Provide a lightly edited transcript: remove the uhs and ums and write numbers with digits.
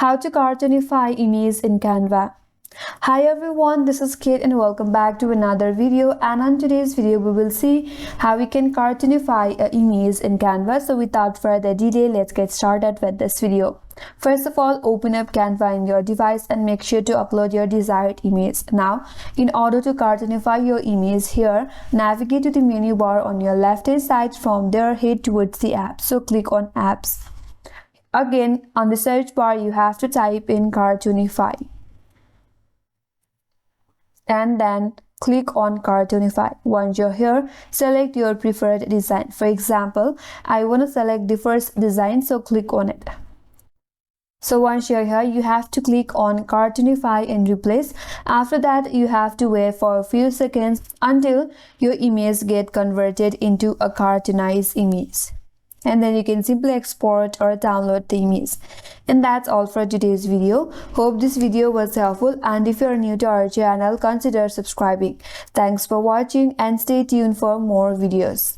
How to cartoonify image in Canva. Hi everyone, this is Kate and welcome back to another video, and on today's video we will see how we can cartoonify an image in Canva. So without further delay, let's get started with this video. First of all, open up Canva in your device and make sure to upload your desired image. Now, in order to cartoonify your image here, navigate to the menu bar on your left hand side. From there, head towards the app. So click on apps. Again, on the search bar, you have to type in Cartoonify. And then click on Cartoonify. Once you're here, select your preferred design. For example, I want to select the first design, so click on it. So once you're here, you have to click on Cartoonify and replace. After that, you have to wait for a few seconds until your image get converted into a cartoonized image. And then you can simply export or download the image. And that's all for today's video. Hope this video was helpful, and if you're new to our channel, consider subscribing. Thanks for watching and stay tuned for more videos.